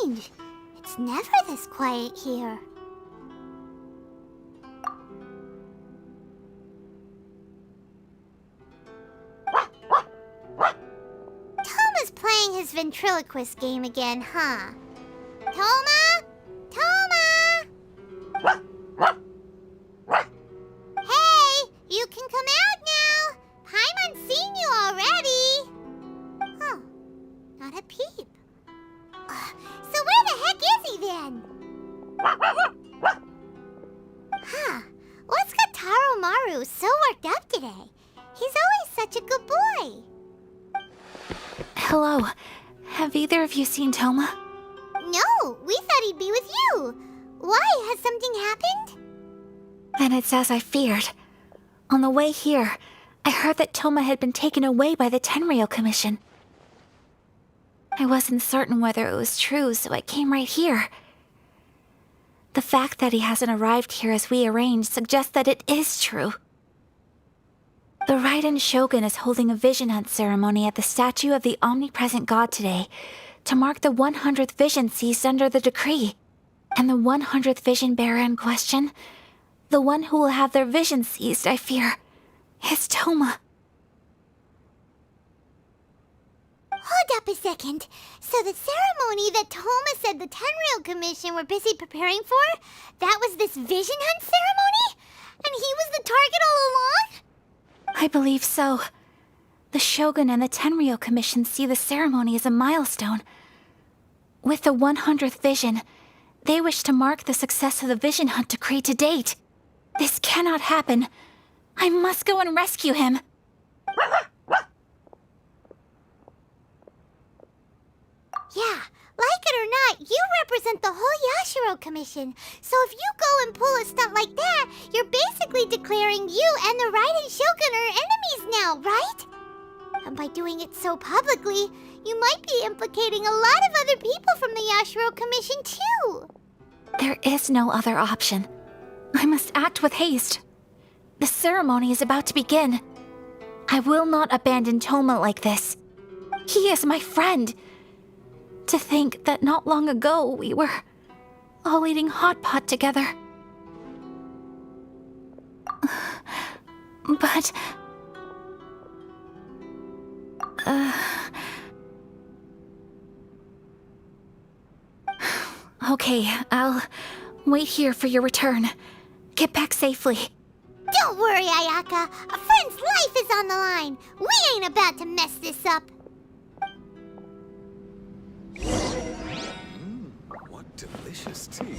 strange. It's never this quiet here. Toma's playing his ventriloquist game again, huh? Toma? Toma! Hey, you can come out now. Paimon's seen you already. Oh, not a peep. So where the heck is he then? Huh, what's got Taro Maru so worked up today? He's always such a good boy. Hello. Have either of you seen Toma? No, we thought he'd be with you. Why? Has something happened? Then it's as I feared. On the way here, I heard that Toma had been taken away by the Tenryou Commission. I wasn't certain whether it was true, so I came right here. The fact that he hasn't arrived here as we arranged suggests that it is true. The Raiden Shogun is holding a vision hunt ceremony at the statue of the omnipresent god today to mark the 100th vision seized under the decree. And the 100th vision bearer in question, the one who will have their vision seized, I fear, is Toma. Hold up a second. So the ceremony that Toma said the Tenryou Commission were busy preparing for, that was this vision hunt ceremony? And he was the target all along? I believe so. The Shogun and the Tenryou Commission see the ceremony as a milestone. With the 100th vision, they wish to mark the success of the vision hunt decree to date. This cannot happen. I must go and rescue him. Yeah, like it or not, you represent the whole Yashiro Commission. So if you go and pull a stunt like that, you're basically declaring you and the Raiden Shogun are enemies now, right? And by doing it so publicly, you might be implicating a lot of other people from the Yashiro Commission too. There is no other option. I must act with haste. The ceremony is about to begin. I will not abandon Toma like this. He is my friend. To think that not long ago we were all eating hot pot together. But... Okay, I'll wait here for your return. Get back safely. Don't worry, Ayaka. A friend's life is on the line. We ain't about to mess this up. What delicious tea.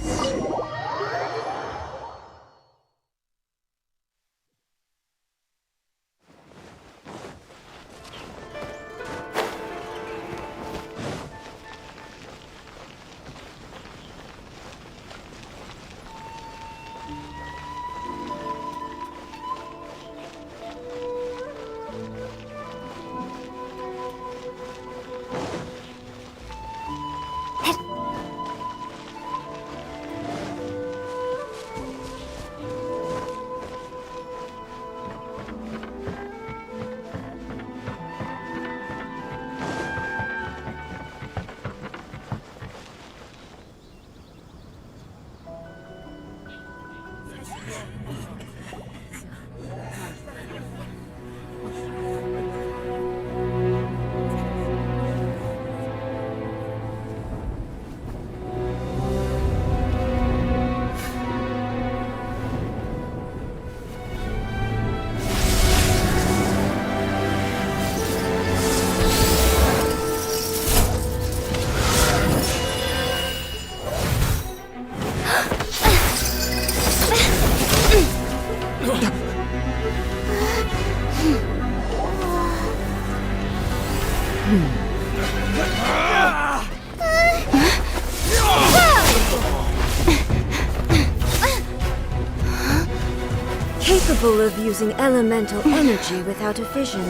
Capable of using elemental energy without a vision.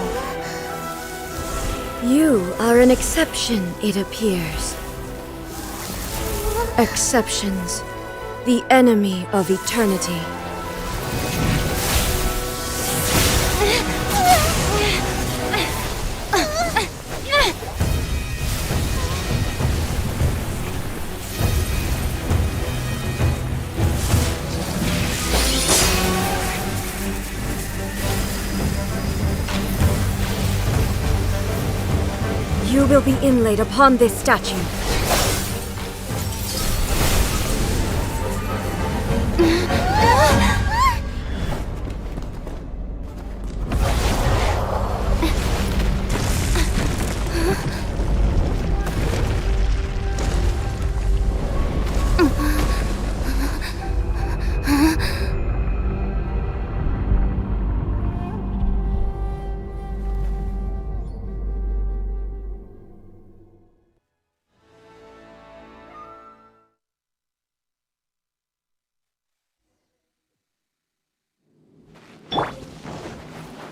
You are an exception, it appears. Exceptions, the enemy of eternity. will be inlaid upon this statue.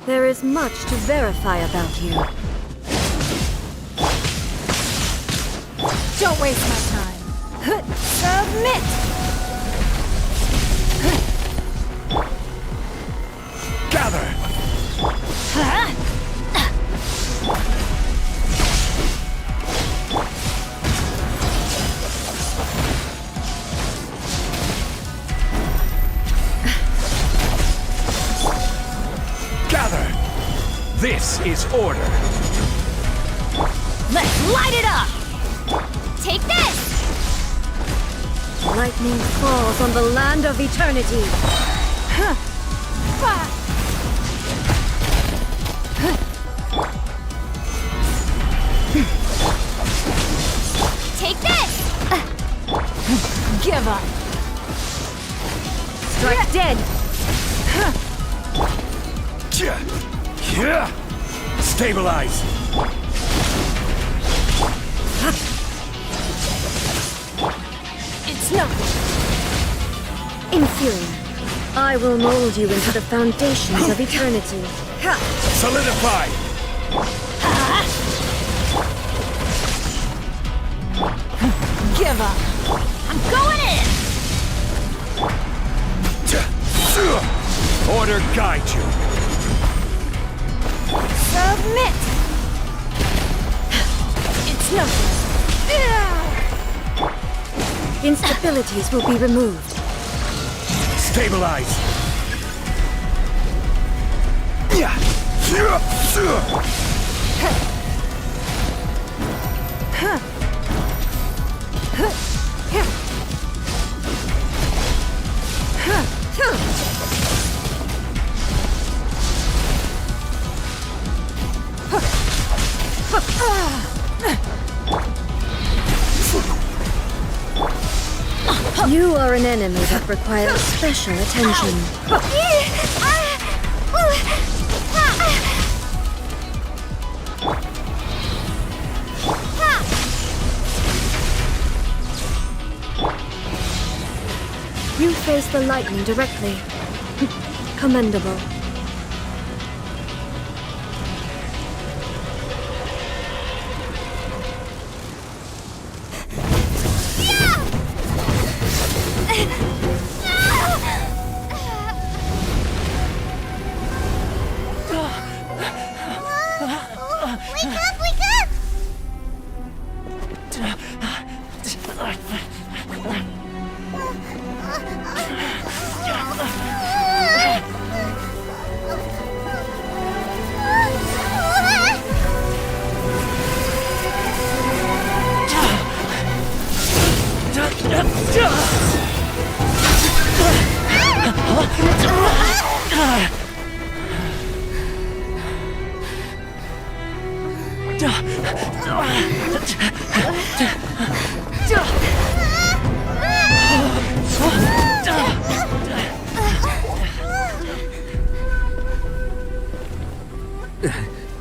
There is much to verify about you. Don't waste my time. Submit! Gather! Gather! This is order. Let's light it up! Take this! Lightning falls on the land of eternity. Take this! Give up! Strike dead. Stabilize! It's nothing! Inferior. I will mold you into the foundations of eternity. Solidify! Give up! I'm going in! Order guide you. Submit! It's nothing! Instabilities will be removed. Stabilize! You are an enemy that requires special attention. You face the lightning directly. Commendable. Wake up! Wake up!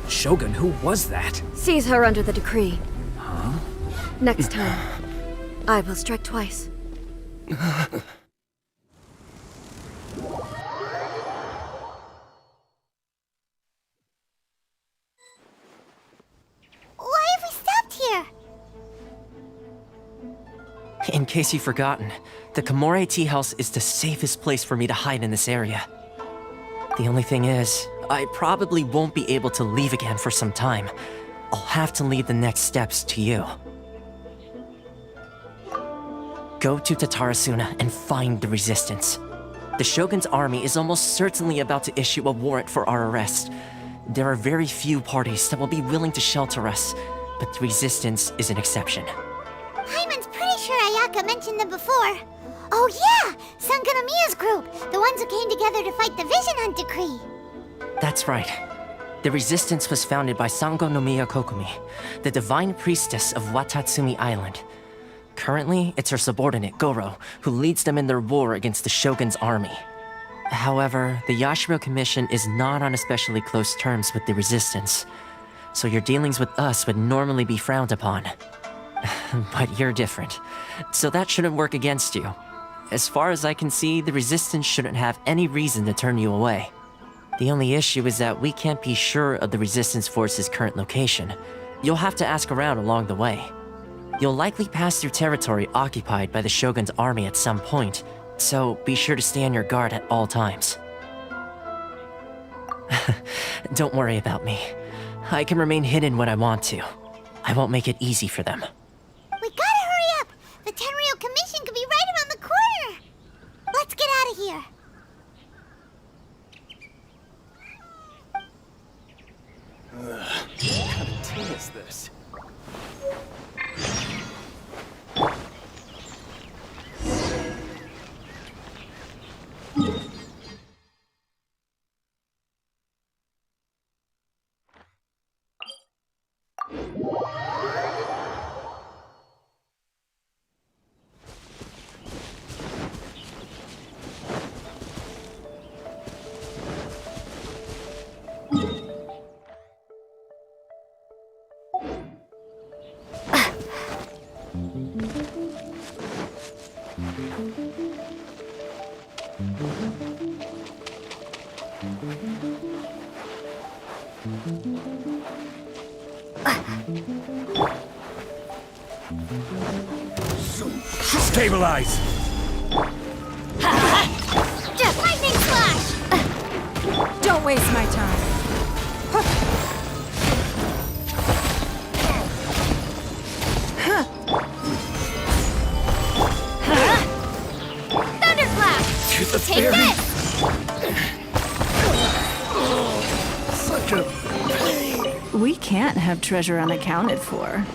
Shogun, who was that? Seize her under the decree. Next time, I will strike twice. Why have we stopped here? In case you've forgotten, the Komore tea house is the safest place for me to hide in this area. The only thing is, I probably won't be able to leave again for some time. I'll have to leave the next steps to you. Go to Tatarasuna and find the resistance. The Shogun's army is almost certainly about to issue a warrant for our arrest. There are very few parties that will be willing to shelter us, but the Resistance is an exception. Paimon's pretty sure Ayaka mentioned them before. Oh yeah! Sangonomiya's group! The ones who came together to fight the Vision Hunt Decree! That's right. The Resistance was founded by Sango no Miya Kokumi, the divine priestess of Watatsumi Island. Currently, it's her subordinate, Goro, who leads them in their war against the Shogun's army. However, the Yashiro Commission is not on especially close terms with the Resistance, so your dealings with us would normally be frowned upon. But you're different, so that shouldn't work against you. As far as I can see, the Resistance shouldn't have any reason to turn you away. The only issue is that we can't be sure of the Resistance Force's current location. You'll have to ask around along the way. You'll likely pass through territory occupied by the Shogun's army at some point, so be sure to stay on your guard at all times. Don't worry about me. I can remain hidden when I want to. I won't make it easy for them. We gotta hurry up! The Tenryou Commission could be right around the corner! Let's get out of here! What kind of tea is this? Stabilize! Lightning Slash! Don't waste my time. Thunderflash! To the Take fairy. this! Such a pain. We can't have treasure unaccounted for.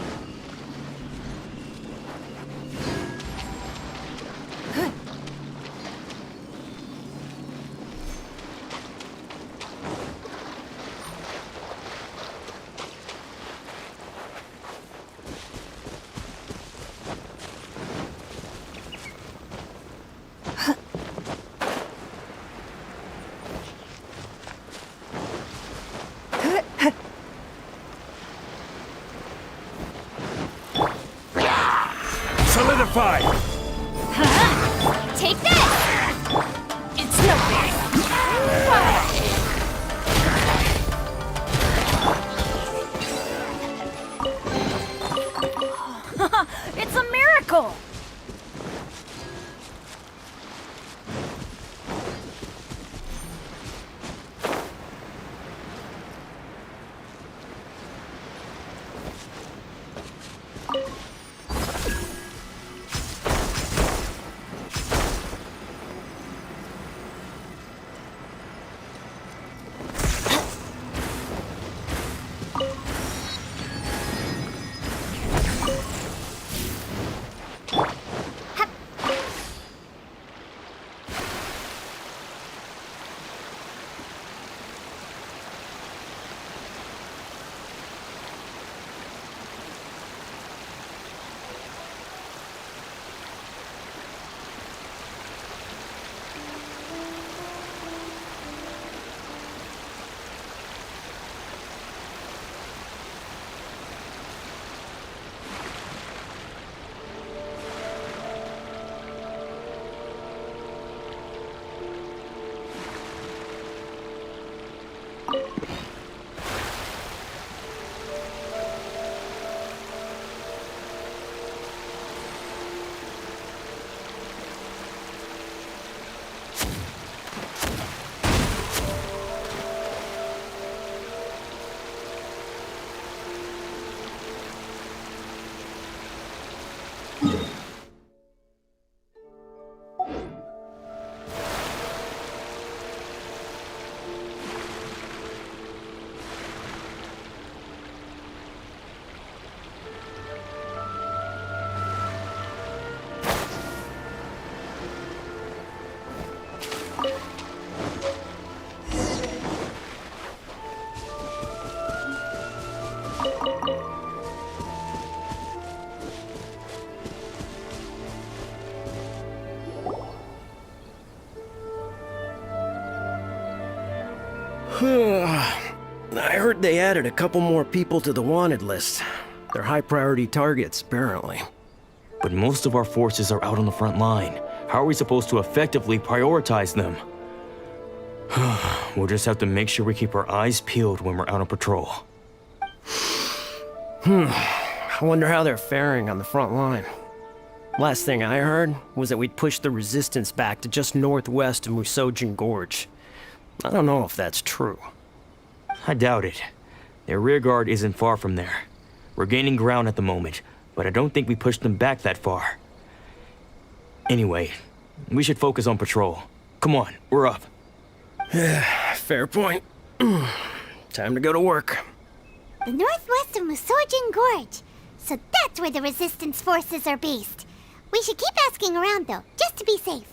Solidify! Take this! It's no big. It's a miracle! I heard they added a couple more people to the wanted list. They're high priority targets, apparently. But most of our forces are out on the front line. How are we supposed to effectively prioritize them? We'll just have to make sure we keep our eyes peeled when we're out on patrol. I wonder how they're faring on the front line. Last thing I heard was that we'd pushed the resistance back to just northwest of Musojin Gorge. I don't know if that's true. I doubt it. Their rear guard isn't far from there. We're gaining ground at the moment, but I don't think we pushed them back that far. Anyway, we should focus on patrol. Come on, we're up. Fair point. Time to go to work. The northwest of Musojin Gorge. So that's where the resistance forces are based. We should keep asking around though, just to be safe.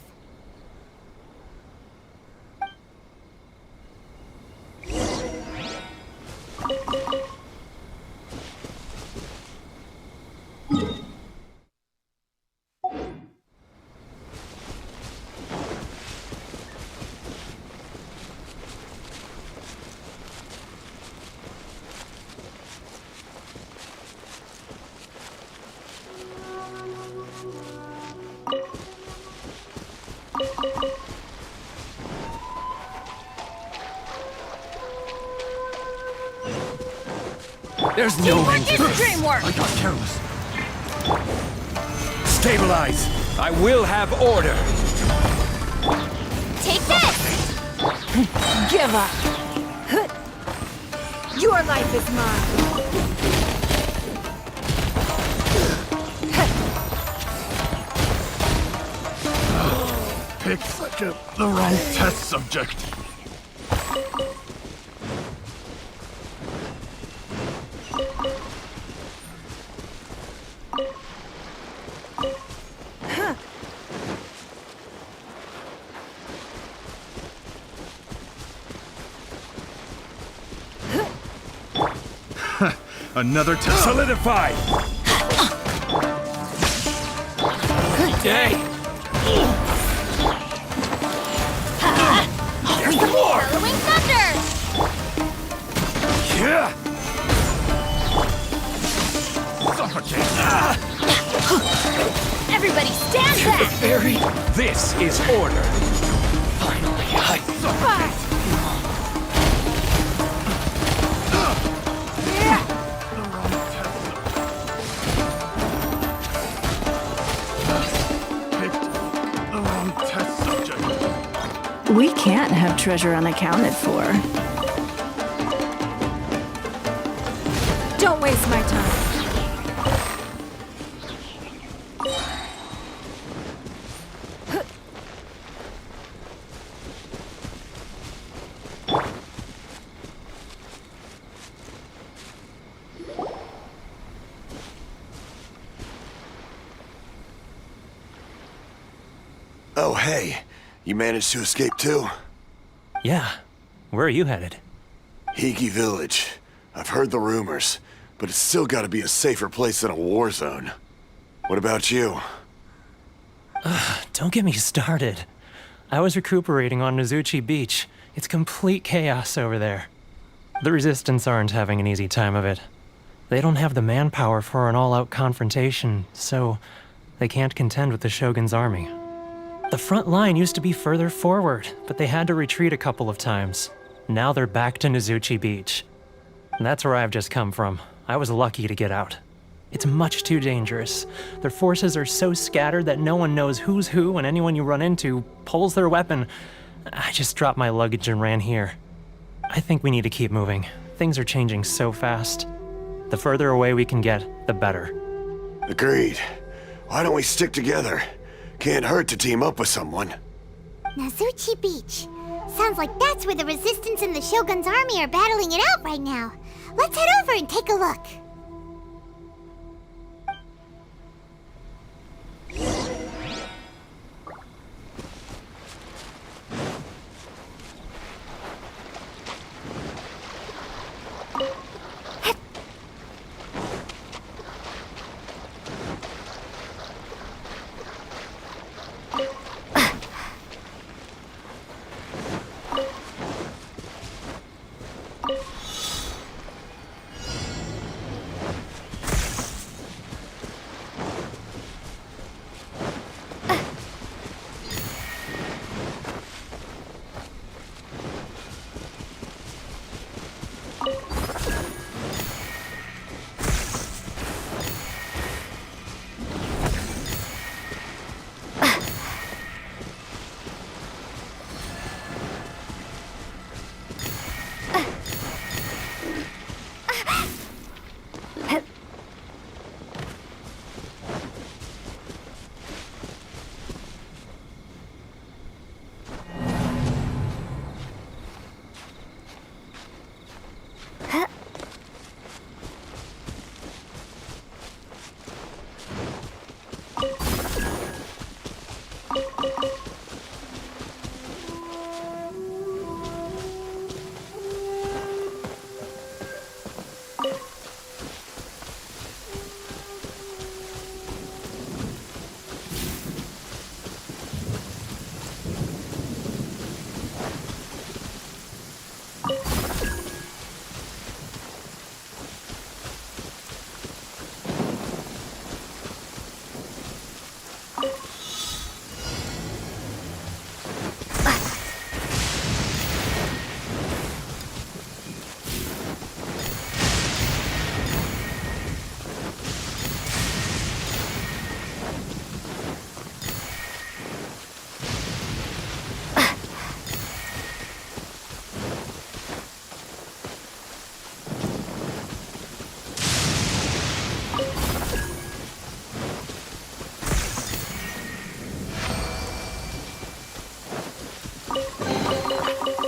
There's no Teamwork end to is this. dreamwork! I got careless. Stabilize. I will have order. Take this! Give up! Your life is mine! Picked the wrong test subject. Another test. Solidify. Day. There's more. Bellowing thunder! Yeah. Suffocate. Everybody stand back! Fairy. This is order. Finally, I suffocate. We can't have treasure unaccounted for. Don't waste my time. Oh, hey. You managed to escape too? Yeah. Where are you headed? Hiki Village. I've heard the rumors, but it's still gotta be a safer place than a war zone. What about you? Don't get me started. I was recuperating on Nozuchi Beach. It's complete chaos over there. The Resistance aren't having an easy time of it. They don't have the manpower for an all-out confrontation, so they can't contend with the Shogun's army. The front line used to be further forward, but they had to retreat a couple of times. Now they're back to Nozuchi Beach. And that's where I've just come from. I was lucky to get out. It's much too dangerous. Their forces are so scattered that no one knows who's who, and anyone you run into pulls their weapon. I just dropped my luggage and ran here. I think we need to keep moving. Things are changing so fast. The further away we can get, the better. Agreed. Why don't we stick together? Can't hurt to team up with someone. Nozuchi Beach. Sounds like that's where the Resistance and the Shogun's army are battling it out right now. Let's head over and take a look.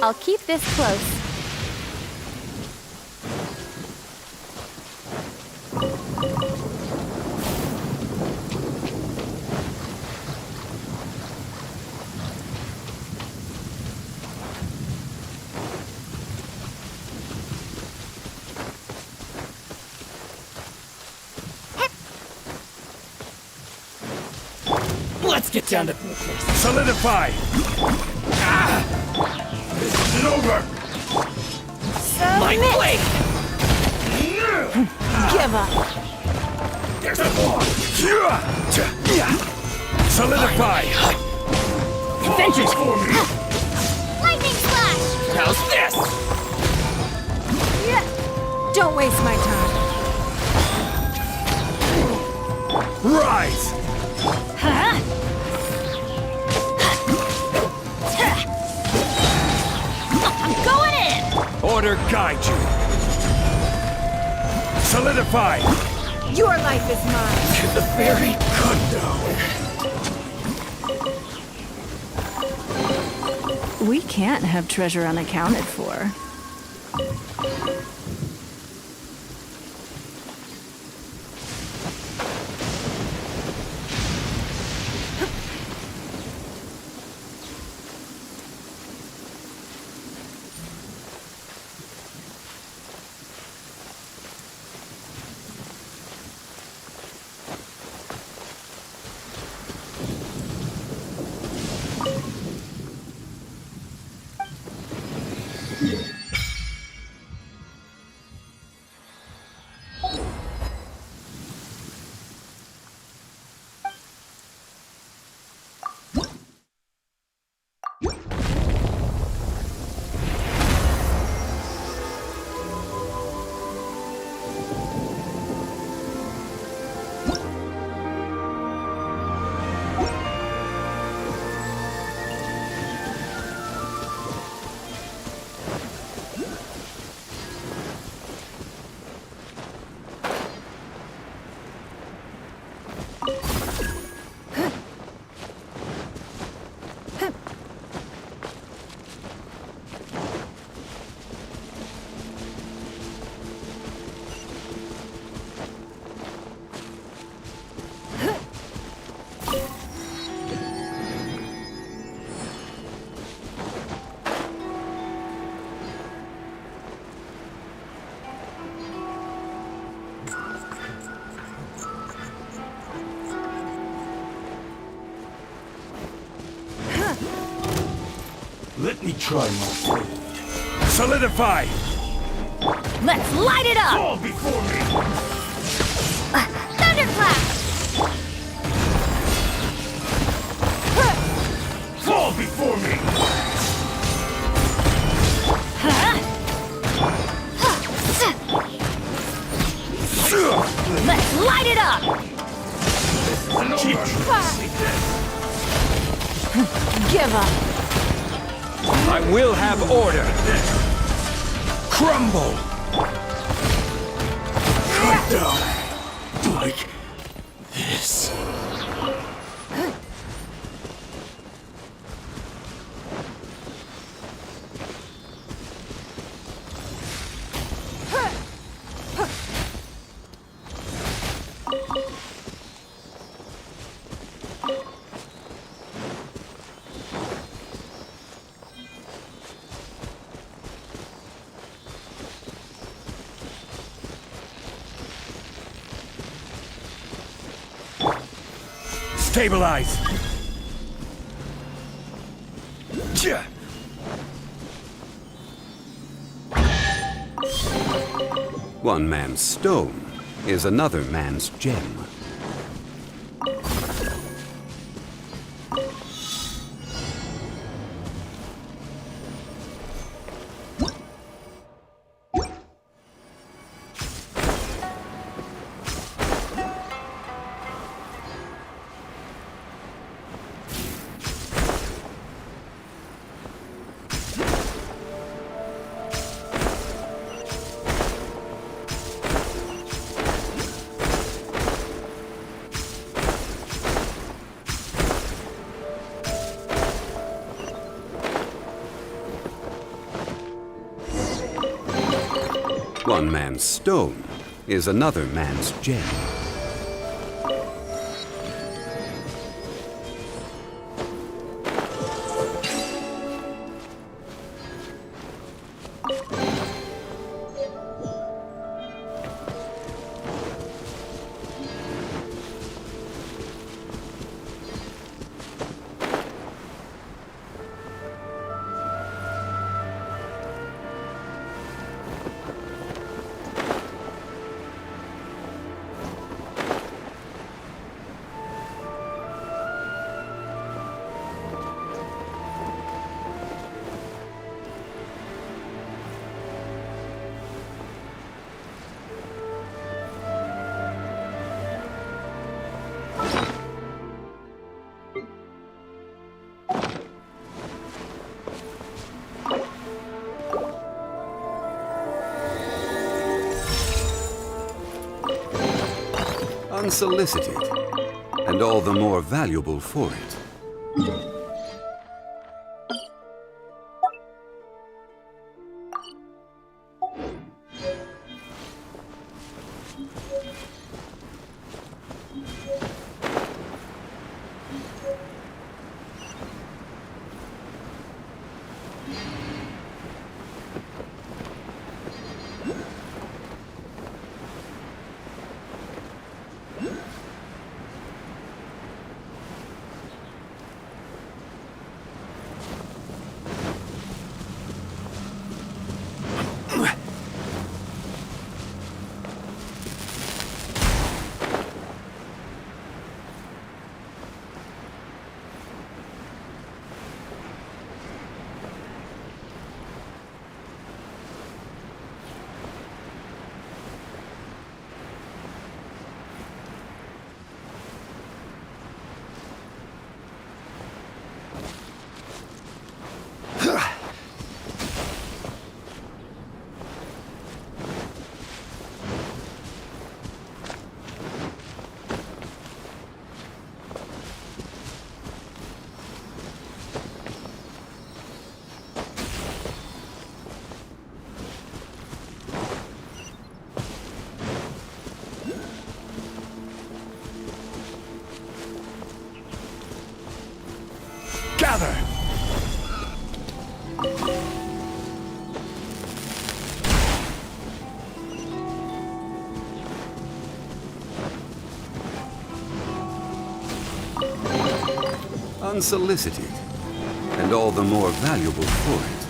I'll keep this close. Let's get down to business. Solidify! This isn't over! My blade! Give up. There's a war! Solidify! Vengeance for me! Lightning slash! How's this? Don't waste my time. Rise! I'm going in! Order guide you! Solidify! Your life is mine. To the very good We can't have treasure unaccounted for. Let me try my food. Solidify! Let's light it up! Fall before me! Thunderclap! Fall before me! Let's light it up! Give up. I will have order. Crumble! Cut down! Like this. Stabilize! One man's stone is another man's gem. One man's stone is another man's gem. Unsolicited, and all the more valuable for it. Gather! Unsolicited, and all the more valuable for it.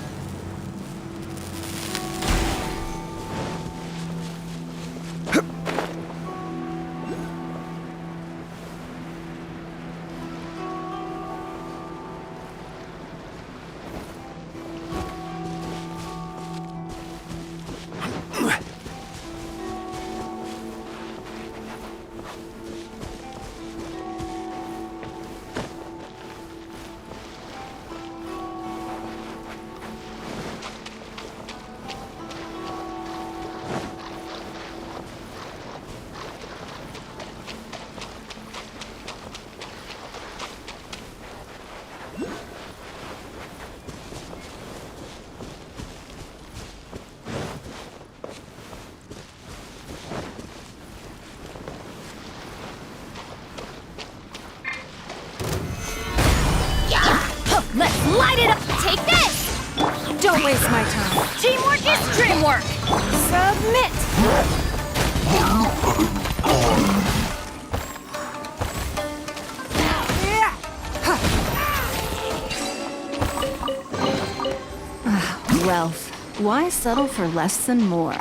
Let's light it up! Take this! Don't waste my time. Teamwork is dreamwork! Submit! Wealth. Why settle for less than more?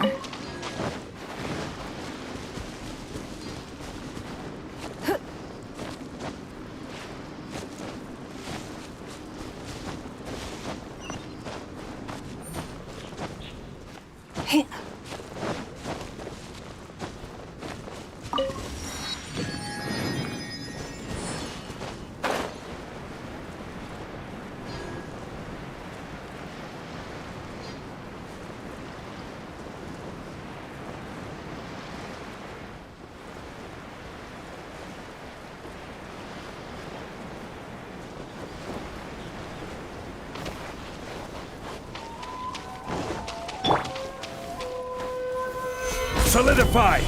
Solidify!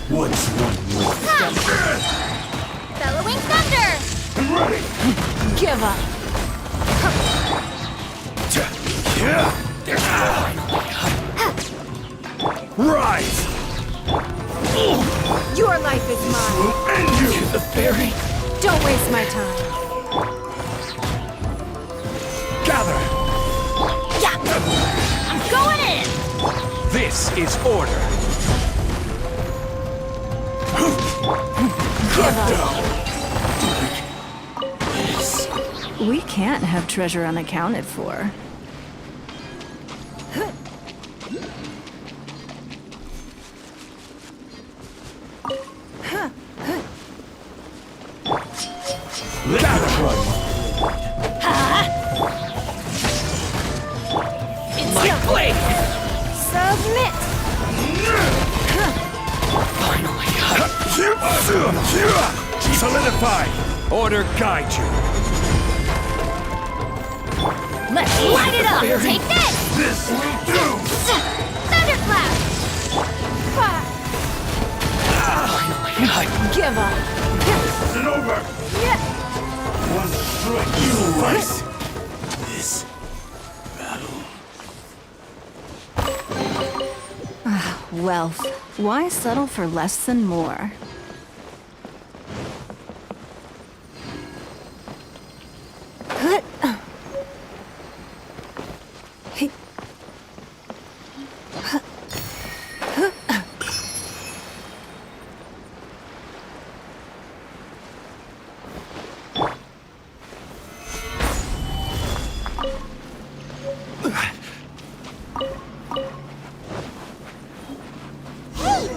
What's one more? Bellowing thunder! I'm ready! Give up. Rise! Your life is mine. We'll end you! The fairy! Don't waste my time. Gather! I'm going in! This is order! Cut down! We can't have treasure unaccounted for. Gather! Like blade! Submit! Finally! Solidify! Order guide you! Let's light it up! Take this! This will do! Thunderclap! Give up. Is it over? One strike you face this battle. Wealth. Why settle for less than more? Hey,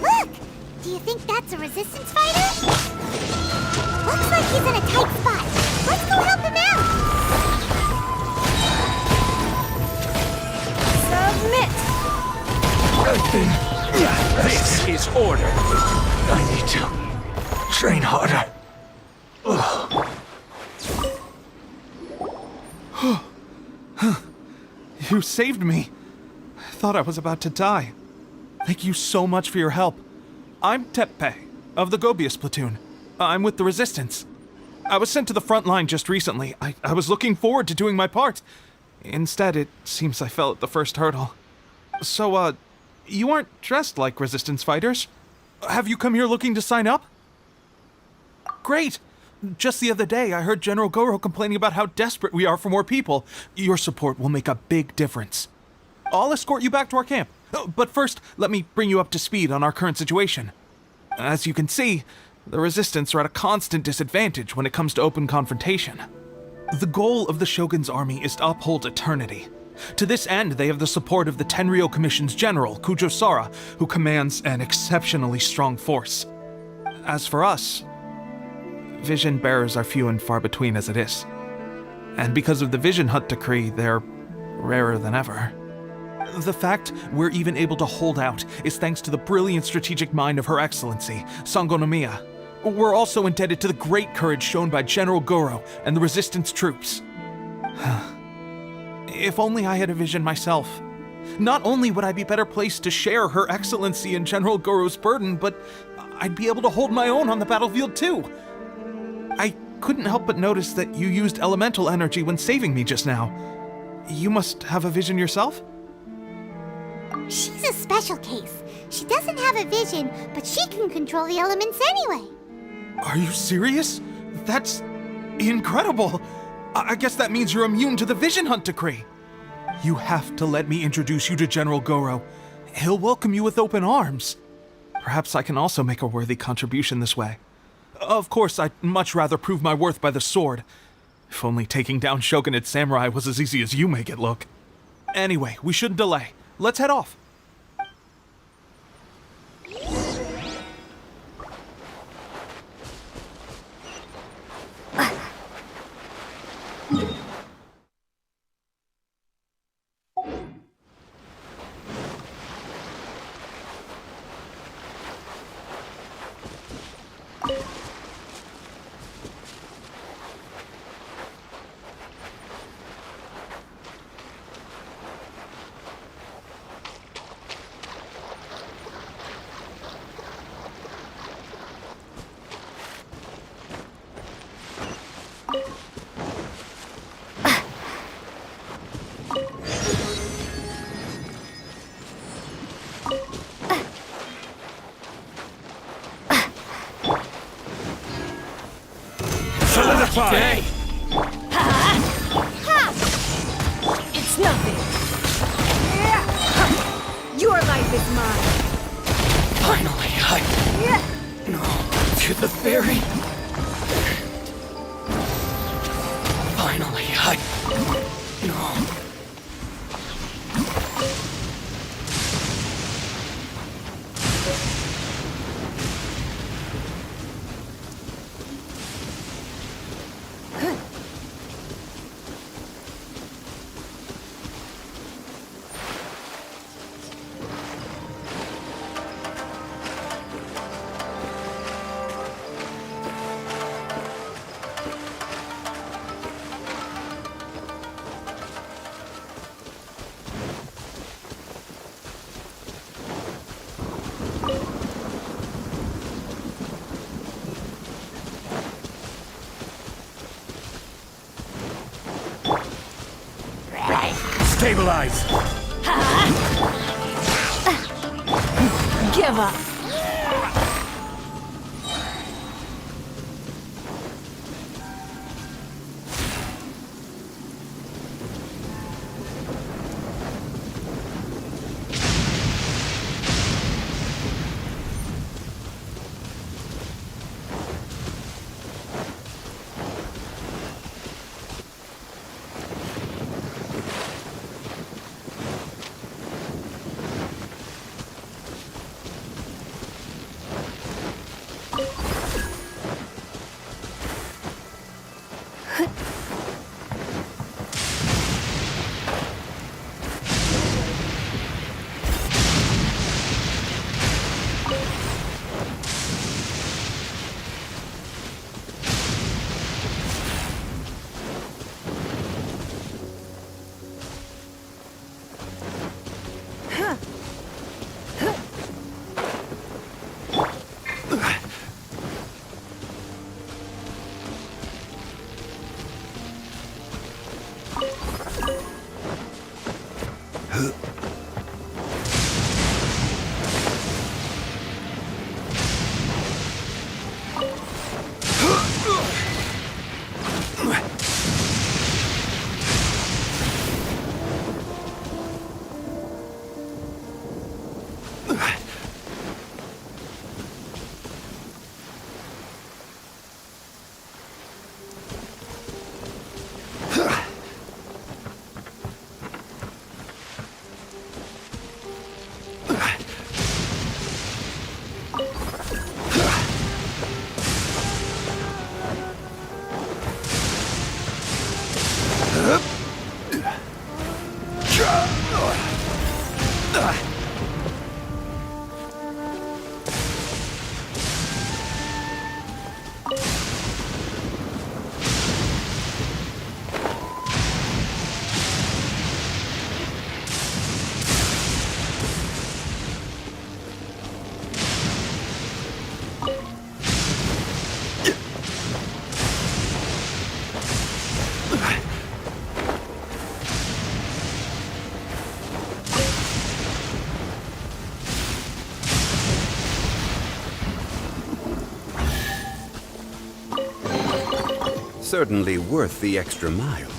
look! Do you think that's a resistance fighter? Looks like he's in a tight spot. Let's go help him out! Submit! This is order. I need to train harder. You saved me. I thought I was about to die. Thank you so much for your help. I'm Tepe, of the Gobius platoon. I'm with the Resistance. I was sent to the front line just recently. I was looking forward to doing my part. Instead, it seems I fell at the first hurdle. So, you aren't dressed like Resistance fighters? Have you come here looking to sign up? Great! Just the other day, I heard General Goro complaining about how desperate we are for more people. Your support will make a big difference. I'll escort you back to our camp. But first, let me bring you up to speed on our current situation. As you can see, the Resistance are at a constant disadvantage when it comes to open confrontation. The goal of the Shogun's army is to uphold eternity. To this end, they have the support of the Tenryou Commission's general, Kujosara, who commands an exceptionally strong force. As for us, vision bearers are few and far between as it is. And because of the Vision Hut decree, they're rarer than ever. The fact we're even able to hold out is thanks to the brilliant strategic mind of Her Excellency, Sangonomiya. We're also indebted to the great courage shown by General Goro and the Resistance troops. If only I had a vision myself. Not only would I be better placed to share Her Excellency and General Goro's burden, but I'd be able to hold my own on the battlefield too. I couldn't help but notice that you used elemental energy when saving me just now. You must have a vision yourself? She's a special case. She doesn't have a vision, but she can control the elements anyway. Are you serious? That's incredible. I guess that means you're immune to the Vision Hunt decree. You have to let me introduce you to General Goro. He'll welcome you with open arms. Perhaps I can also make a worthy contribution this way. Of course, I'd much rather prove my worth by the sword. If only taking down Shogunate samurai was as easy as you make it look. Anyway, we shouldn't delay. Let's head off. Okay. It's nothing. Your life is mine. Finally, No, to the ferry. Finally, No. Stabilize! Give up. Certainly worth the extra mile.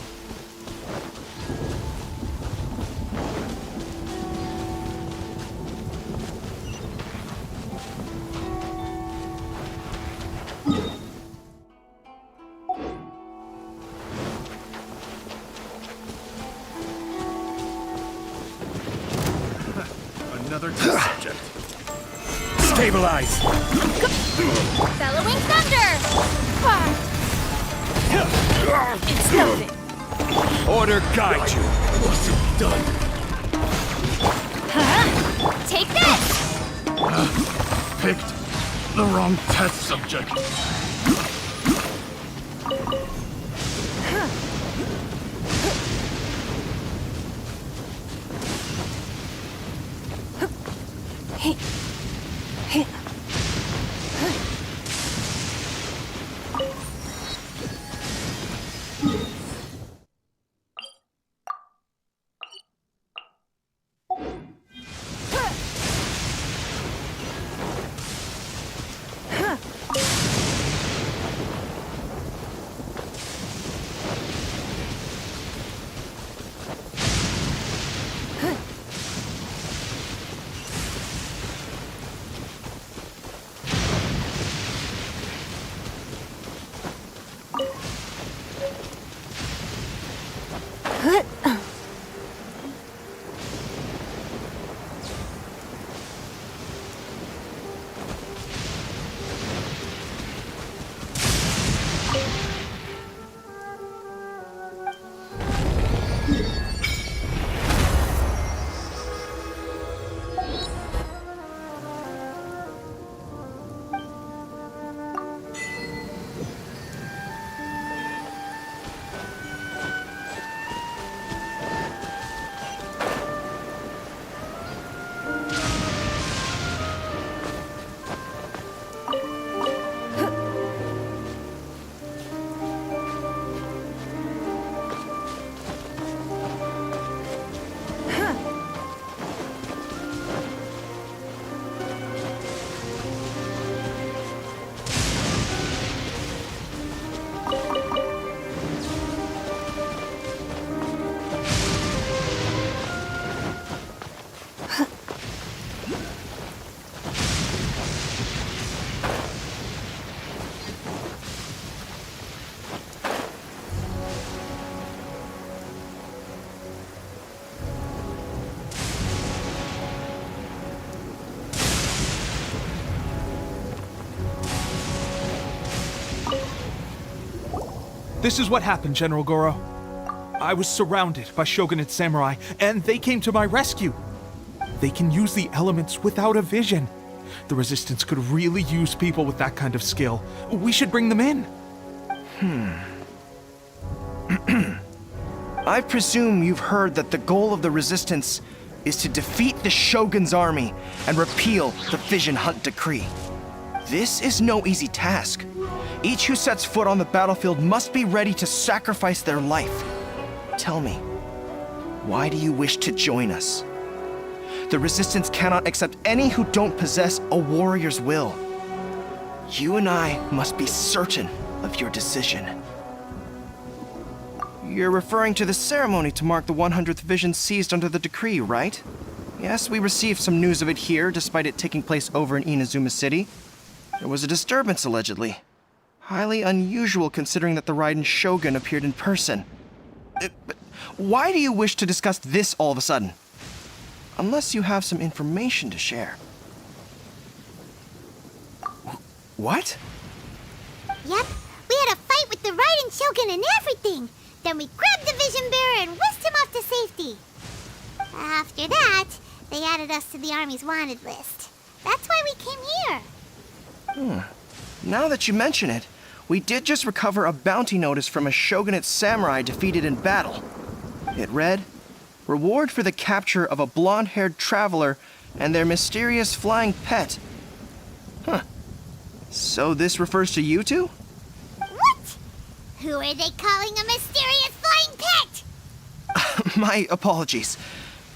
Another test subject. Stabilize! Bellowing thunder! It's nothing. Order guide you. Wasn't done. Take this! Picked the wrong test subject. This is what happened, General Goro. I was surrounded by shogunate samurai, and they came to my rescue. They can use the elements without a vision. The Resistance could really use people with that kind of skill. We should bring them in. I presume you've heard that the goal of the Resistance is to defeat the Shogun's army and repeal the Vision Hunt Decree. This is no easy task. Each who sets foot on the battlefield must be ready to sacrifice their life. Tell me, why do you wish to join us? The Resistance cannot accept any who don't possess a warrior's will. You and I must be certain of your decision. You're referring to the ceremony to mark the 100th vision seized under the decree, right? Yes, we received some news of it here, despite it taking place over in Inazuma City. There was a disturbance, allegedly. Highly unusual considering that the Raiden Shogun appeared in person. But why do you wish to discuss this all of a sudden? Unless you have some information to share. What? Yep, we had a fight with the Raiden Shogun and everything. Then we grabbed the Vision Bearer and whisked him off to safety. After that, they added us to the Army's wanted list. That's why we came here. Now that you mention it, we did just recover a bounty notice from a shogunate samurai defeated in battle. It read, "Reward for the capture of a blonde-haired traveler and their mysterious flying pet." So this refers to you two? What? Who are they calling a mysterious flying pet? My apologies.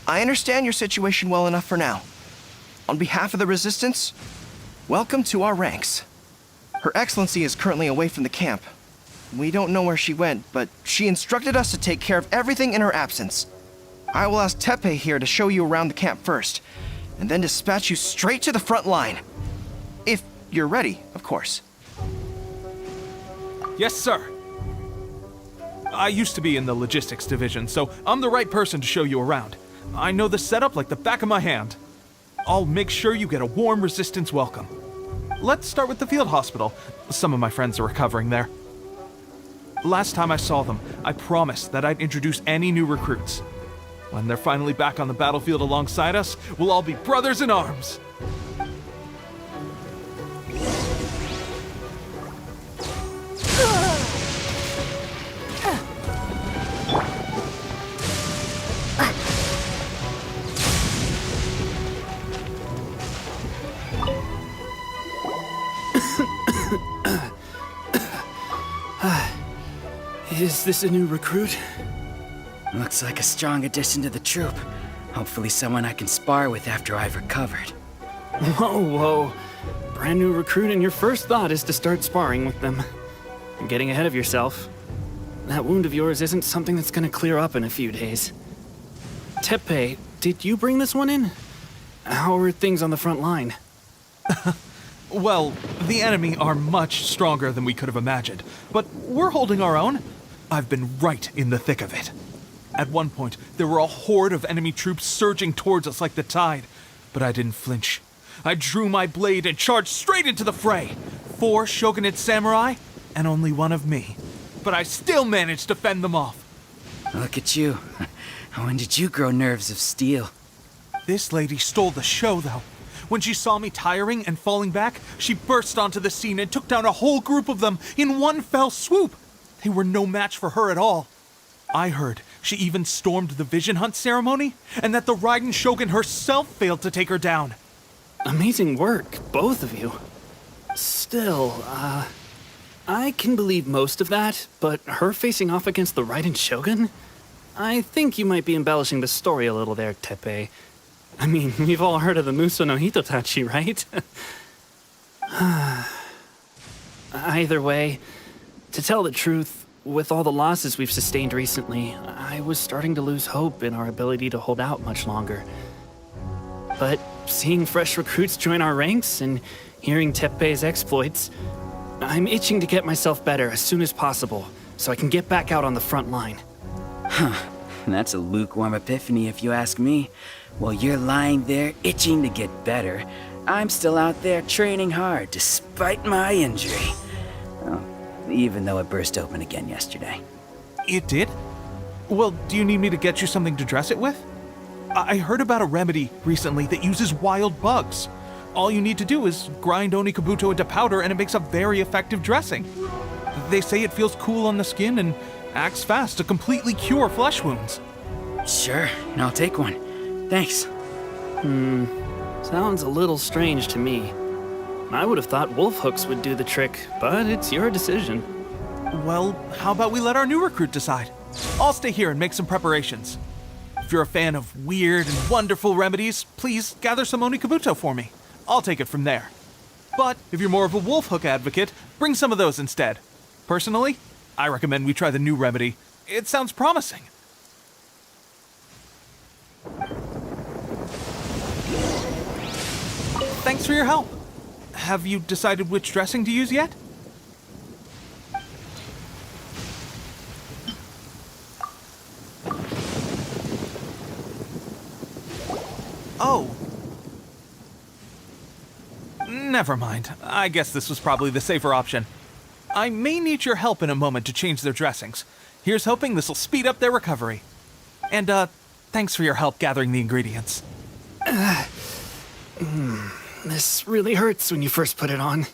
I understand your situation well enough for now. On behalf of the Resistance, welcome to our ranks. Her Excellency is currently away from the camp. We don't know where she went, but she instructed us to take care of everything in her absence. I will ask Teppei here to show you around the camp first, and then dispatch you straight to the front line. If you're ready, of course. Yes, sir. I used to be in the logistics division, so I'm the right person to show you around. I know the setup like the back of my hand. I'll make sure you get a warm Resistance welcome. Let's start with the field hospital. Some of my friends are recovering there. Last time I saw them, I promised that I'd introduce any new recruits. When they're finally back on the battlefield alongside us, we'll all be brothers in arms. Is this a new recruit? Looks like a strong addition to the troop. Hopefully someone I can spar with after I've recovered. Whoa. Brand new recruit and your first thought is to start sparring with them. You're getting ahead of yourself. That wound of yours isn't something that's gonna clear up in a few days. Teppei, did you bring this one in? How are things on the front line? Well, the enemy are much stronger than we could have imagined, but we're holding our own. I've been right in the thick of it. At one point, there were a horde of enemy troops surging towards us like the tide, but I didn't flinch. I drew my blade and charged straight into the fray. 4 shogunate samurai, and only one of me. But I still managed to fend them off. Look at you. When did you grow nerves of steel? This lady stole the show, though. When she saw me tiring and falling back, she burst onto the scene and took down a whole group of them in one fell swoop. They were no match for her at all. I heard she even stormed the Vision Hunt ceremony, and that the Raiden Shogun herself failed to take her down. Amazing work, both of you. Still, I can believe most of that, but her facing off against the Raiden Shogun? I think you might be embellishing the story a little there, Teppei. I mean, we've all heard of the Muso no Hitotachi, right? Either way, to tell the truth, with all the losses we've sustained recently, I was starting to lose hope in our ability to hold out much longer. But seeing fresh recruits join our ranks and hearing Teppei's exploits, I'm itching to get myself better as soon as possible so I can get back out on the front line. That's a lukewarm epiphany if you ask me. While you're lying there itching to get better, I'm still out there training hard despite my injury. Oh, even though it burst open again yesterday. It did? Well, do you need me to get you something to dress it with? I heard about a remedy recently that uses wild bugs. All you need to do is grind Onikabuto into powder and it makes a very effective dressing. They say it feels cool on the skin and acts fast to completely cure flesh wounds. Sure, I'll take one. Thanks. Sounds a little strange to me. I would have thought wolf hooks would do the trick, but it's your decision. Well, how about we let our new recruit decide? I'll stay here and make some preparations. If you're a fan of weird and wonderful remedies, please gather some Onikabuto for me. I'll take it from there. But if you're more of a wolf hook advocate, bring some of those instead. Personally, I recommend we try the new remedy. It sounds promising. Thanks for your help. Have you decided which dressing to use yet? Oh. Never mind. I guess this was probably the safer option. I may need your help in a moment to change their dressings. Here's hoping this'll speed up their recovery. And, thanks for your help gathering the ingredients. This really hurts when you first put it on.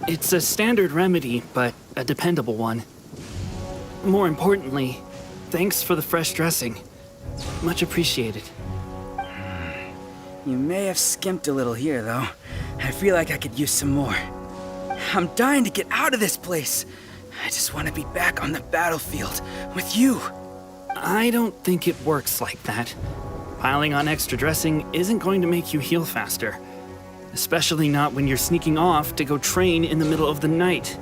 It's a standard remedy, but a dependable one. More importantly, thanks for the fresh dressing. Much appreciated. You may have skimped a little here, though. I feel like I could use some more. I'm dying to get out of this place. I just want to be back on the battlefield with you. I don't think it works like that. Piling on extra dressing isn't going to make you heal faster. Especially not when you're sneaking off to go train in the middle of the night.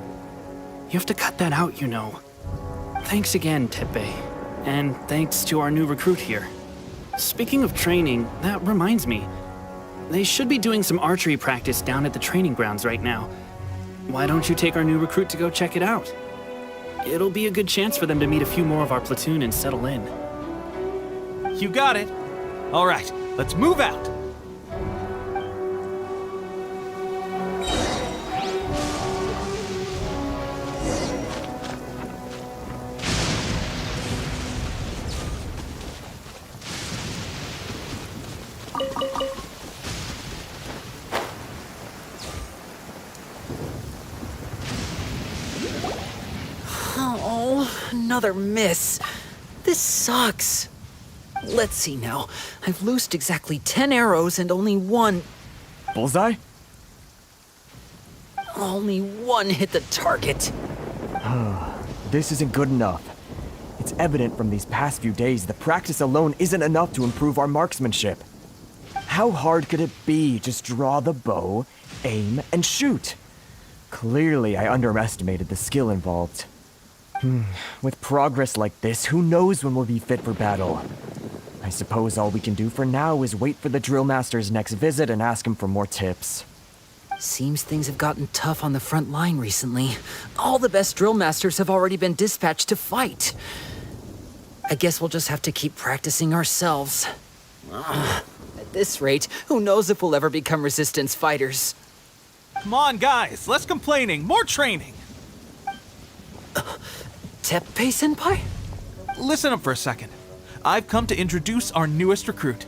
You have to cut that out, you know. Thanks again, Teppei. And thanks to our new recruit here. Speaking of training, that reminds me. They should be doing some archery practice down at the training grounds right now. Why don't you take our new recruit to go check it out? It'll be a good chance for them to meet a few more of our platoon and settle in. You got it. All right, let's move out. Oh, another miss. This sucks. Let's see now. I've loosed exactly 10 arrows and only one... Bullseye? Only one hit the target. This isn't good enough. It's evident from these past few days the practice alone isn't enough to improve our marksmanship. How hard could it be? Just draw the bow, aim, and shoot. Clearly, I underestimated the skill involved. With progress like this, who knows when we'll be fit for battle? I suppose all we can do for now is wait for the drill master's next visit and ask him for more tips. Seems things have gotten tough on the front line recently. All the best drill masters have already been dispatched to fight. I guess we'll just have to keep practicing ourselves. At this rate, who knows if we'll ever become resistance fighters. Come on, guys, less complaining, more training. Teppei-senpai? Listen up for a second. I've come to introduce our newest recruit.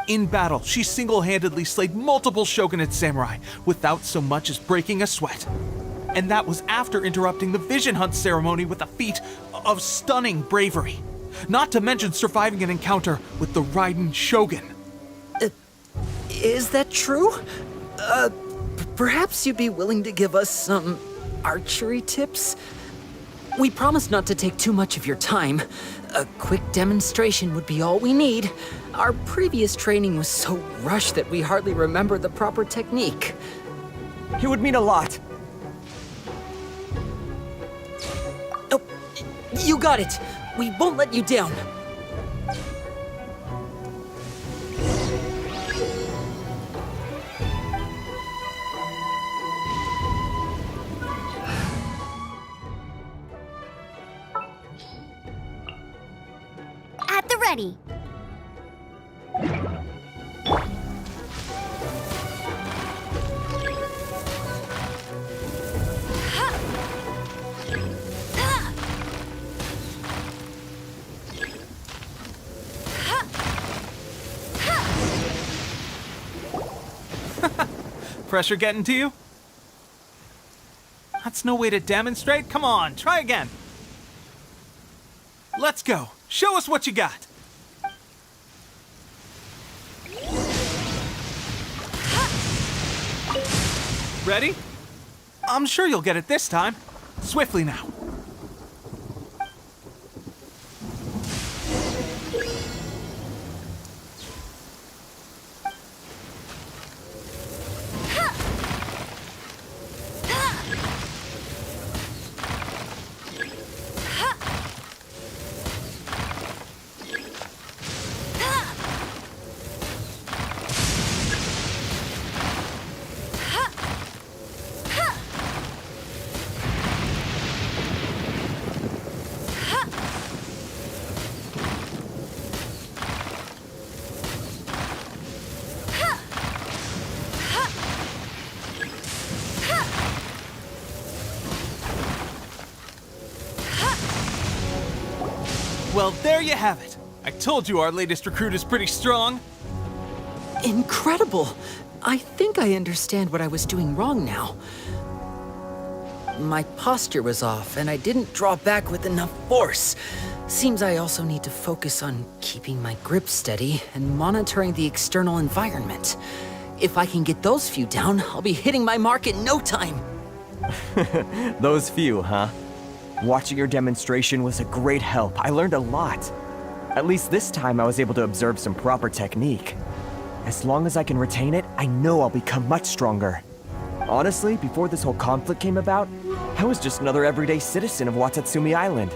In battle, she single-handedly slayed multiple shogunate samurai without so much as breaking a sweat. And that was after interrupting the vision hunt ceremony with a feat of stunning bravery. Not to mention surviving an encounter with the Raiden Shogun. Is that true? Perhaps you'd be willing to give us some archery tips? We promise not to take too much of your time. A quick demonstration would be all we need. Our previous training was so rushed that we hardly remember the proper technique. It would mean a lot. Oh, you got it. We won't let you down. At the ready. Pressure getting to you? That's no way to demonstrate. Come on, try again. Let's go. Show us what you got. Ready? I'm sure you'll get it this time. Swiftly now. Well, there you have it. I told you our latest recruit is pretty strong. Incredible! I think I understand what I was doing wrong now. My posture was off, and I didn't draw back with enough force. Seems I also need to focus on keeping my grip steady and monitoring the external environment. If I can get those few down, I'll be hitting my mark in no time. Those few, huh? Watching your demonstration was a great help. I learned a lot. At least this time I was able to observe some proper technique. As long as I can retain it, I know I'll become much stronger. Honestly, before this whole conflict came about, I was just another everyday citizen of Watatsumi Island.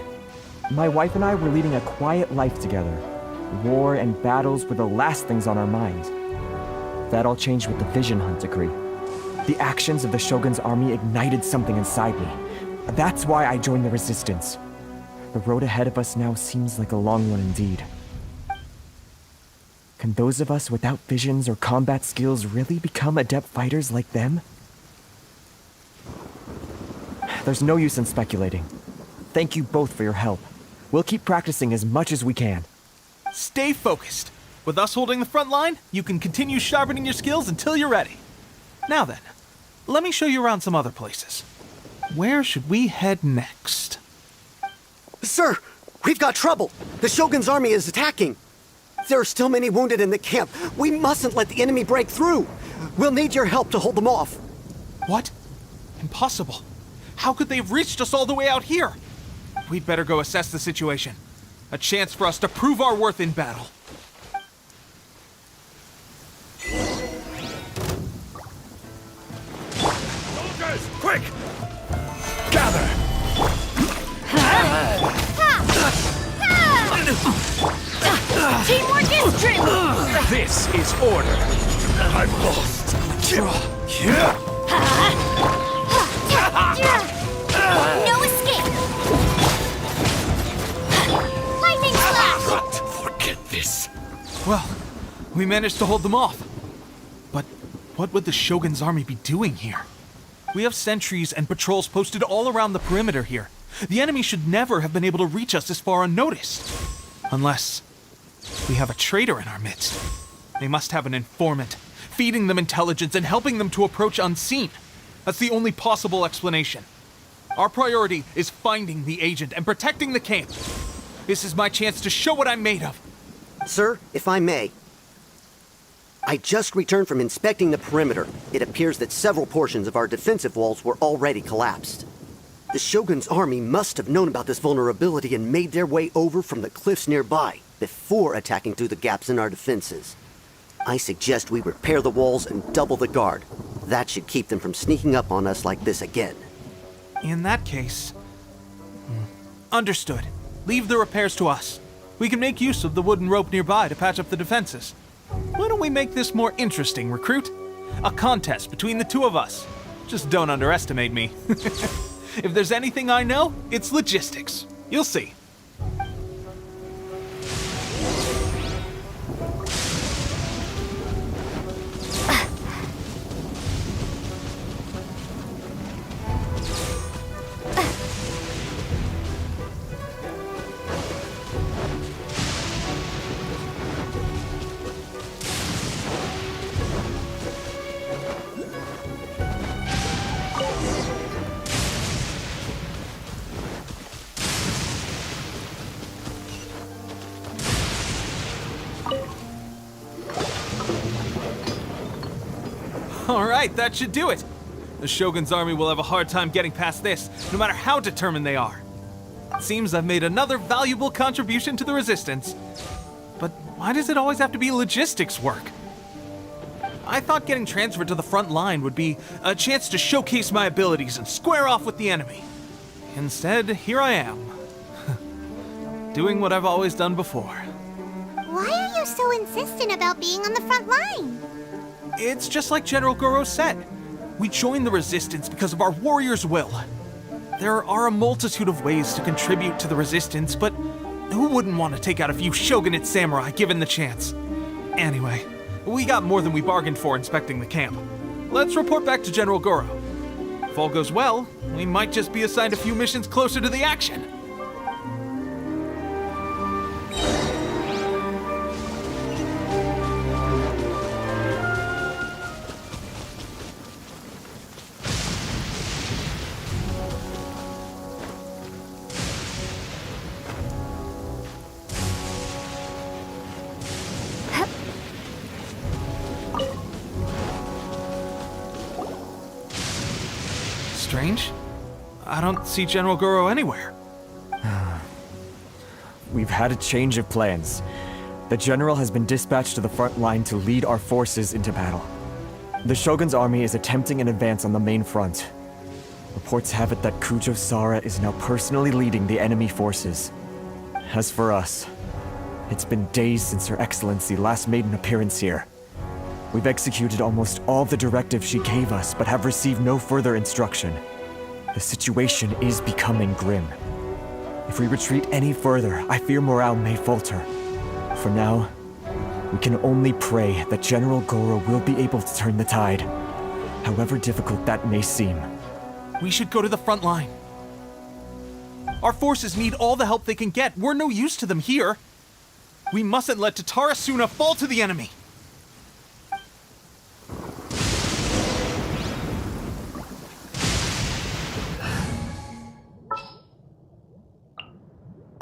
My wife and I were leading a quiet life together. War and battles were the last things on our mind. That all changed with the Vision Hunt decree. The actions of the Shogun's army ignited something inside me. That's why I joined the Resistance. The road ahead of us now seems like a long one indeed. Can those of us without visions or combat skills really become adept fighters like them? There's no use in speculating. Thank you both for your help. We'll keep practicing as much as we can. Stay focused. With us holding the front line, you can continue sharpening your skills until you're ready. Now then, let me show you around some other places. Where should we head next? Sir, we've got trouble. The Shogun's army is attacking. There are still many wounded in the camp. We mustn't let the enemy break through. We'll need your help to hold them off. What? Impossible. How could they have reached us all the way out here? We'd better go assess the situation. A chance for us to prove our worth in battle. Soldiers, quick! Gather! Teamwork is drill! This is order. I'm lost. No escape! Lightning flash! Forget this. Well, we managed to hold them off. But what would the Shogun's army be doing here? We have sentries and patrols posted all around the perimeter here. The enemy should never have been able to reach us this far unnoticed. Unless we have a traitor in our midst. They must have an informant, feeding them intelligence and helping them to approach unseen. That's the only possible explanation. Our priority is finding the agent and protecting the camp. This is my chance to show what I'm made of. Sir, if I may. I just returned from inspecting the perimeter. It appears that several portions of our defensive walls were already collapsed. The Shogun's army must have known about this vulnerability and made their way over from the cliffs nearby before attacking through the gaps in our defenses. I suggest we repair the walls and double the guard. That should keep them from sneaking up on us like this again. In that case... Understood. Leave the repairs to us. We can make use of the wooden rope nearby to patch up the defenses. Why don't we make this more interesting, recruit? A contest between the two of us. Just don't underestimate me. If there's anything I know, it's logistics. You'll see. Alright, that should do it. The Shogun's army will have a hard time getting past this, no matter how determined they are. It seems I've made another valuable contribution to the Resistance. But why does it always have to be logistics work? I thought getting transferred to the front line would be a chance to showcase my abilities and square off with the enemy. Instead, here I am. Doing what I've always done before. Why are you so insistent about being on the front line? It's just like General Goro said. We joined the Resistance because of our warriors' will. There are a multitude of ways to contribute to the Resistance, but who wouldn't want to take out a few shogunate samurai given the chance? Anyway, we got more than we bargained for inspecting the camp. Let's report back to General Goro. If all goes well, we might just be assigned a few missions closer to the action. Strange. I don't see General Goro anywhere. We've had a change of plans. The general has been dispatched to the front line to lead our forces into battle. The Shogun's army is attempting an advance on the main front. Reports have it that Kujo Sara is now personally leading the enemy forces. As for us, it's been days since Her Excellency last made an appearance here. We've executed almost all the directives she gave us, but have received no further instruction. The situation is becoming grim. If we retreat any further, I fear morale may falter. For now, we can only pray that General Goro will be able to turn the tide, however difficult that may seem. We should go to the front line. Our forces need all the help they can get. We're no use to them here. We mustn't let Tatarasuna fall to the enemy.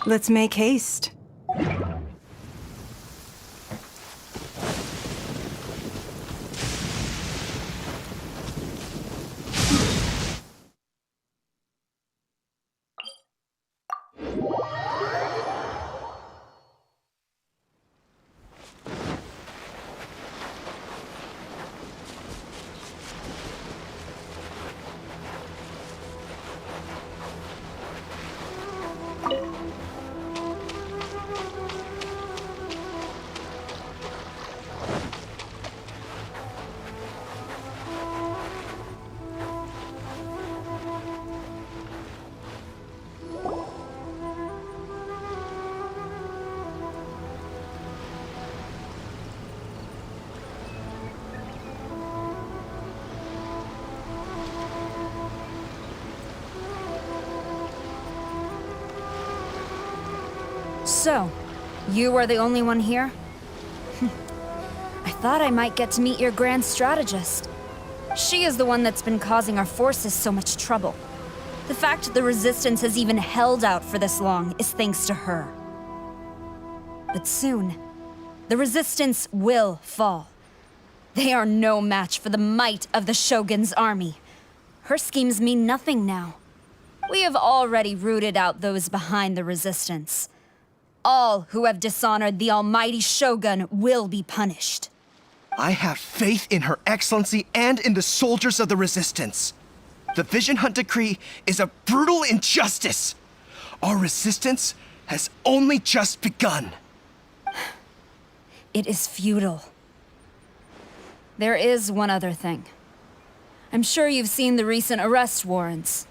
Let's make haste. So, you are the only one here? I thought I might get to meet your grand strategist. She is the one that's been causing our forces so much trouble. The fact the Resistance has even held out for this long is thanks to her. But soon, the Resistance will fall. They are no match for the might of the Shogun's army. Her schemes mean nothing now. We have already rooted out those behind the Resistance. All who have dishonored the almighty Shogun will be punished. I have faith in Her Excellency and in the soldiers of the Resistance. The Vision Hunt Decree is a brutal injustice. Our resistance has only just begun. It is futile. There is one other thing. I'm sure you've seen the recent arrest warrants.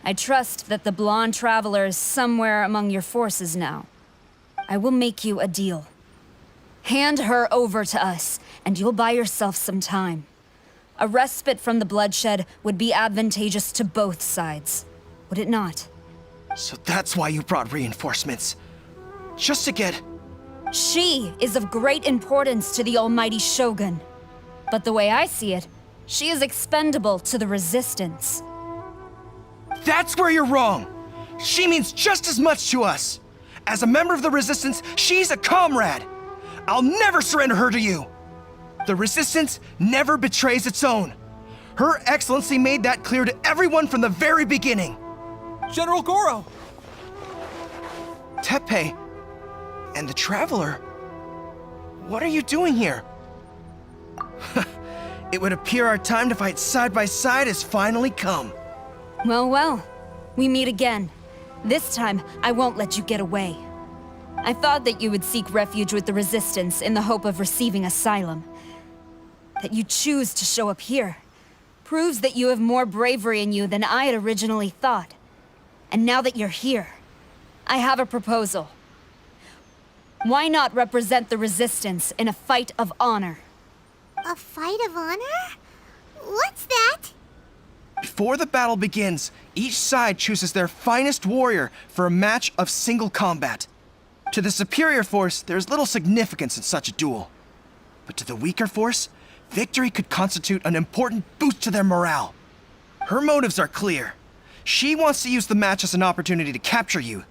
I trust that the blonde traveler is somewhere among your forces now. I will make you a deal. Hand her over to us, and you'll buy yourself some time. A respite from the bloodshed would be advantageous to both sides, would it not? So that's why you brought reinforcements. Just to get... She is of great importance to the almighty Shogun. But the way I see it, she is expendable to the Resistance. That's where you're wrong! She means just as much to us! As a member of the Resistance, she's a comrade! I'll never surrender her to you! The Resistance never betrays its own. Her Excellency made that clear to everyone from the very beginning. General Goro! Tepe and the Traveler, what are you doing here? It would appear our time to fight side by side has finally come. Well, well, we meet again. This time, I won't let you get away. I thought that you would seek refuge with the Resistance in the hope of receiving asylum. That you choose to show up here proves that you have more bravery in you than I had originally thought. And now that you're here, I have a proposal. Why not represent the Resistance in a fight of honor? A fight of honor? What's that? Before the battle begins, each side chooses their finest warrior for a match of single combat. To the superior force, there's little significance in such a duel. But to the weaker force, victory could constitute an important boost to their morale. Her motives are clear. She wants to use the match as an opportunity to capture you.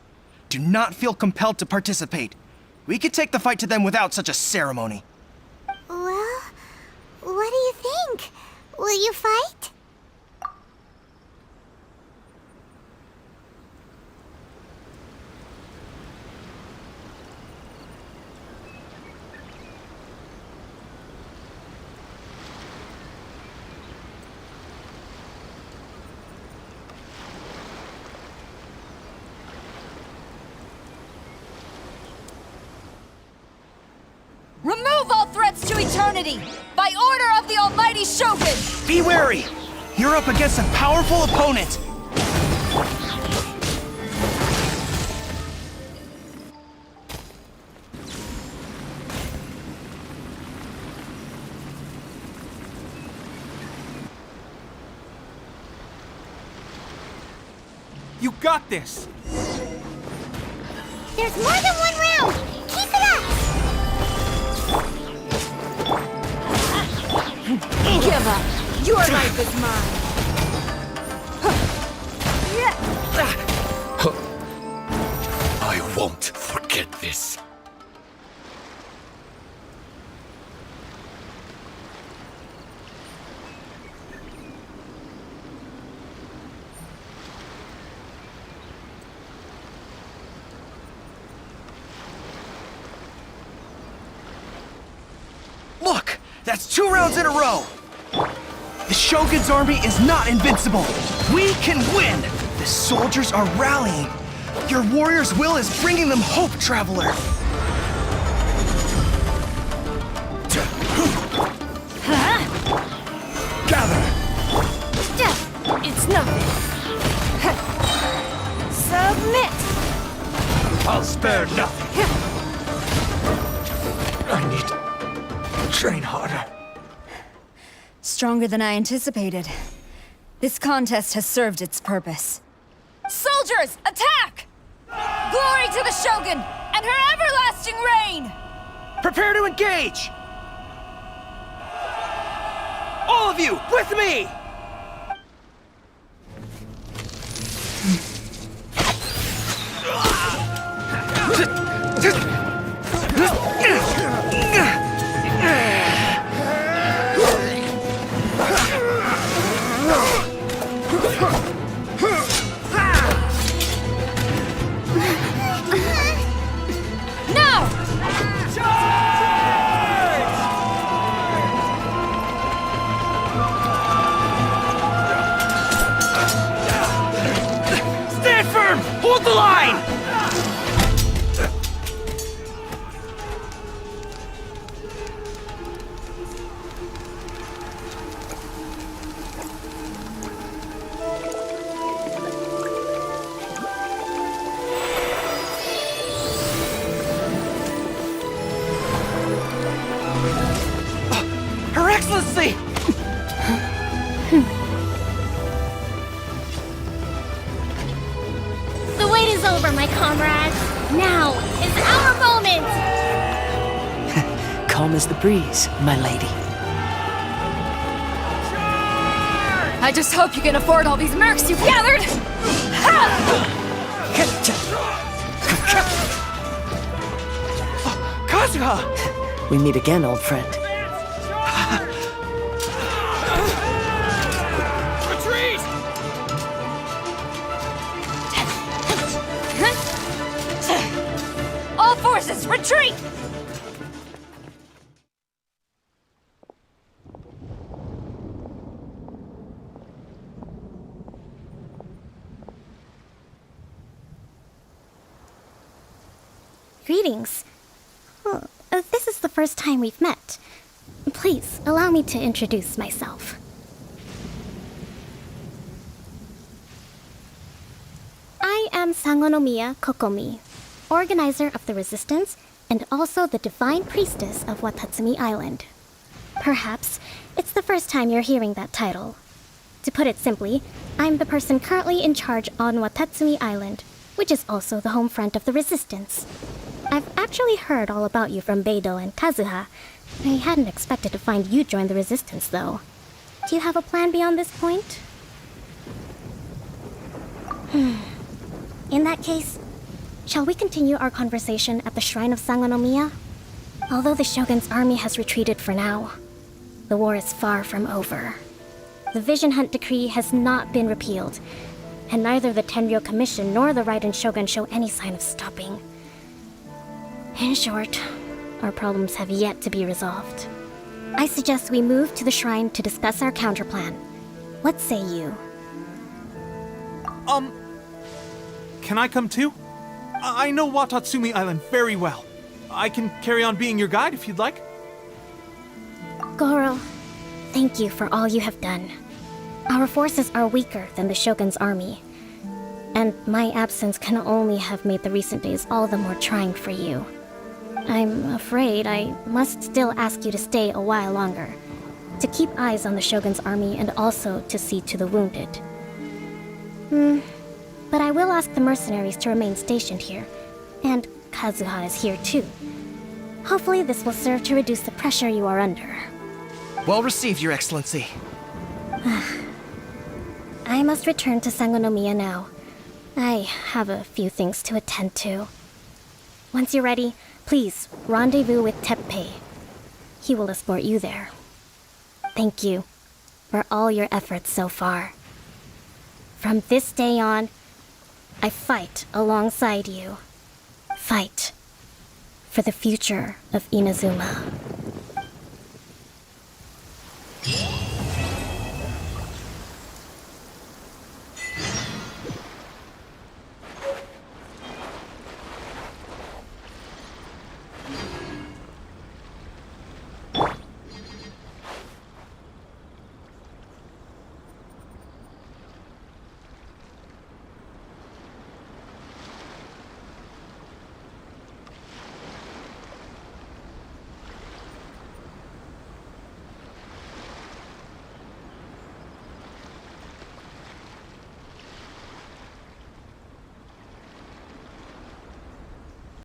Do not feel compelled to participate. We could take the fight to them without such a ceremony. Well, what do you think? Will you fight? Remove all threats to eternity! By order of the Almighty Shogun! Be wary! You're up against a powerful opponent! You got this! There's more than one round! Keep it up! Give up! Your life is mine! I won't forget this. Look! That's 2 rounds in a row! The Shogun's army is not invincible! We can win! The soldiers are rallying! Your warrior's will is bringing them hope, Traveler! Gather! It's nothing. Submit! I'll spare nothing. I need to train harder. Stronger than I anticipated. This contest has served its purpose. Soldiers, attack! Glory to the Shogun and her everlasting reign! Prepare to engage! All of you, with me! Hold the line! Her Excellency! The wait is over, my comrades. Now is our moment! Calm as the breeze, my lady. I just hope you can afford all these mercs you've gathered! Kazuha! We meet again, old friend. forces, retreat! Greetings. Well, this is the first time we've met. Please, allow me to introduce myself. I am Sangonomiya Kokomi, organizer of the Resistance and also the Divine Priestess of Watatsumi Island. Perhaps it's the first time you're hearing that title. To put it simply, I'm the person currently in charge on Watatsumi Island, which is also the home front of the Resistance. I've actually heard all about you from Beidou and Kazuha. I hadn't expected to find you join the Resistance, though. Do you have a plan beyond this point? In that case, shall we continue our conversation at the Shrine of Sangonomiya? Although the Shogun's army has retreated for now, the war is far from over. The Vision Hunt Decree has not been repealed, and neither the Tenryou Commission nor the Raiden Shogun show any sign of stopping. In short, our problems have yet to be resolved. I suggest we move to the shrine to discuss our counterplan. What say you? Can I come too? I know Watatsumi Island very well. I can carry on being your guide if you'd like. Goro, thank you for all you have done. Our forces are weaker than the Shogun's army, and my absence can only have made the recent days all the more trying for you. I'm afraid I must still ask you to stay a while longer, to keep eyes on the Shogun's army and also to see to the wounded. But I will ask the mercenaries to remain stationed here, and Kazuha is here too. Hopefully this will serve to reduce the pressure you are under. Well received, Your Excellency. I must return to Sangonomiya now. I have a few things to attend to. Once you're ready, please rendezvous with Teppei. He will escort you there. Thank you for all your efforts so far. From this day on, I fight alongside you. Fight for the future of Inazuma.